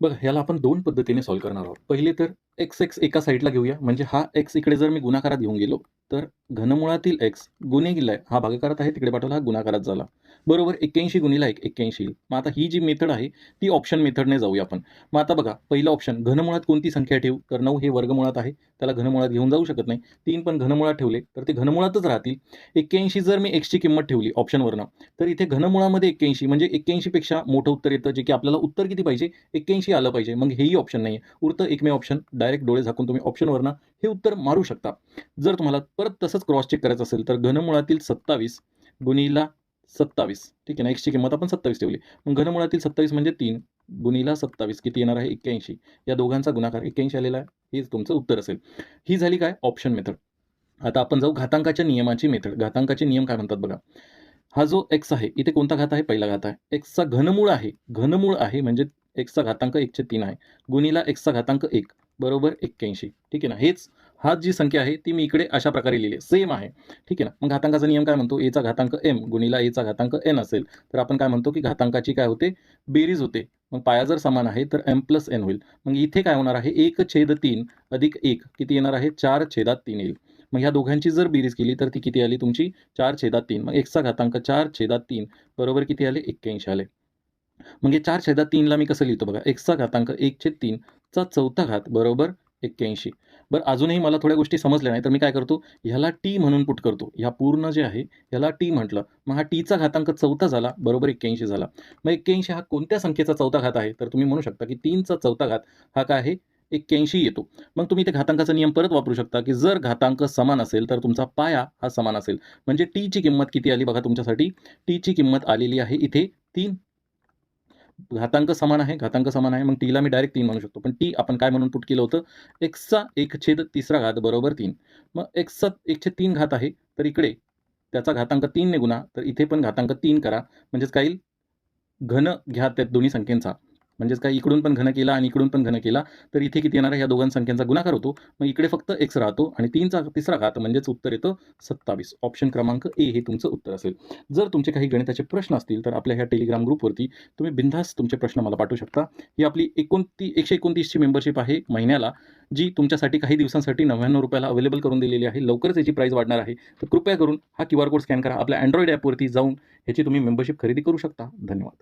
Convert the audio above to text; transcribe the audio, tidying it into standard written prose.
बघा, ह्याला आपण 2 पद्धतीने सॉल्व्ह करणार आहोत. पहिले तर x एका साइडला घेऊया. म्हणजे हा x इकडे जर मी गुणाकारात घेऊन गेलो, तर घनमुळातील x गुणिले हा भागाकारात आहे, तिकडे पाठवला, हा गुणाकारात झाला. बरोबर 81 गुणिले 1 81 येईल. मग आता ही जी मेथड आहे, ती ऑप्शन मेथडने जाऊया आपण. मग आता बघा, पहिलं ऑप्शन घनमुळात कोणती संख्या ठेवू? तर 9 हे वर्गमुळात आहे. त्याला घनमुळात घेऊन जाऊ शकत नाही. 3 पण घनमुळात ठेवले, तर ते घनमुळातच राहतील. 81 जर मी x ची किंमत ठेवली ऑप्शनवरनं, तर इथे घनमुळामध्ये 81 म्हणजे 81 पेक्षा मोठं उत्तर येतं, जे की आपल्याला उत्तर किती पाहिजे? 81 आलं पाहिजे. मग हेही ऑप्शन नाहीये. उरतं एकमेव ऑप्शन. डायरेक्ट डोळे झाकून तुम्ही ऑप्शनवरनं हे उत्तर मारू शकता. जर तुम्हाला परत तसंच क्रॉस चेक करायचं असेल, तर घनमुळातील 27 गुणिला 27 ठीक आहे ना, x ची किंमत आपण 27 ठेवली. मग घनमुळातील 27 म्हणजे 3 गुणिला 27 किती येणार आहे? 81. या दोघांचा गुणाकार 81 आलेला आहे. हेच तुमचं उत्तर असेल. ही झाली काय? Option method. आता आपण जाऊ घातांकाच्या नियमाची मेथड. घातांकाचे नियम काय म्हणतात बघा. हा जो x आहे, इथे कोणता घात आहे? पहिला घात आहे. xचा घनमूळ आहे. घनमूळ आहे म्हणजे xचा घातांक 1/3 आहे. गुणिला xचा घातांक 1 बरोबर 81. ठीक आहे ना. हा जी संख्या आहे ती मी इकडे अशा प्रकारे लिहिली आहे. सेम आहे. ठीक आहे ना. मग घातांकाचा नियम काय म्हणतो? a चा घातांक m गुणिला a चा घातांक n असेल, तर आपण काय म्हणतो की घातांकाची काय होते? बेरीज होते. मग पाया जर समान आहे तर m+n होईल. मग इथे काय होणार आहे? 1/3 अधिक 1 किती येणार आहे? 4/3 येईल. मग ह्या दोघांची जर बेरीज केली तर ती किती आली तुमची? 4/3. मग xचा घातांक 4/3 बरोबर किती आले? 81 आले. मग हे 4/3 ला मी कसं लिहितो बघा. xचा घातांक 1/3 चा चौथा घात बरोबर 81. बरं अजूनही मला थोड्या गोष्टी समजल्या नाही, तर मी काय करतो, ह्याला t म्हणून पुट करतो. ह्या पूर्ण जे आहे ह्याला t म्हटलं. मग हा t चा घातांक चौथा झाला बरोबर 81 झाला. मग 81 हा कोणत्या संख्येचा चौथा घात आहे? तर तुम्ही म्हणू शकता की 3 चा चौथा घात हा काय आहे? 81 येतो. मग तुम्ही इथे घातांकाचा नियम परत वापरू शकता, की जर घातांक समान असेल तर तुमचा पाया हा समान असेल. म्हणजे t ची किंमत किती आली बघा तुमच्यासाठी? t ची किंमत आलेली आहे इथे 3. घातांक समान आहे, घातांक समान आहे. मग टीला मी डायरेक्ट 3 म्हणू शकतो. पण टी आपण काय म्हणून पुट केलं होतं? एक्सचा 1/3 घात बरोबर 3. मग एक्सचा 1/3 घात आहे, तर इकडे त्याचा घातांक 3 ने गुणा, तर इथे पण घातांक 3 करा. म्हणजेच काय येईल? घन घ्या त्या दोन्ही संख्येचा. म्हणजेच काय इकडून पण घन केला आणि इकडून पण घन केला, तर इथे किती येणार आहे? या दोघां संख्यांचा गुणाकार होतो. मग इकडे फक्त x राहतो आणि 3चा तिसरा घात म्हणजेच उत्तर येतं 27. ऑप्शन क्रमांक ए हे तुमचं उत्तर असेल. जर तुमचे काही गणिताचे प्रश्न असतील, तर आपल्या ह्या टेलिग्राम ग्रुपवरती तुम्ही बिनधास्त तुमचे प्रश्न मला पाठवू शकता. ही आपली 129 ची मेंबरशिप आहे महिन्याला, जी तुमच्यासाठी काही दिवसांसाठी ₹99 अवेलेबल करून दिलेली आहे. लवकरच याची प्राईस वाढणार आहे. तर कृपया करून हा क्यूआर कोड स्कॅन करा. आपल्या Android ॲपवरती जाऊन ह्याची तुम्ही मेंबरशिप खरेदी करू शकता. धन्यवाद.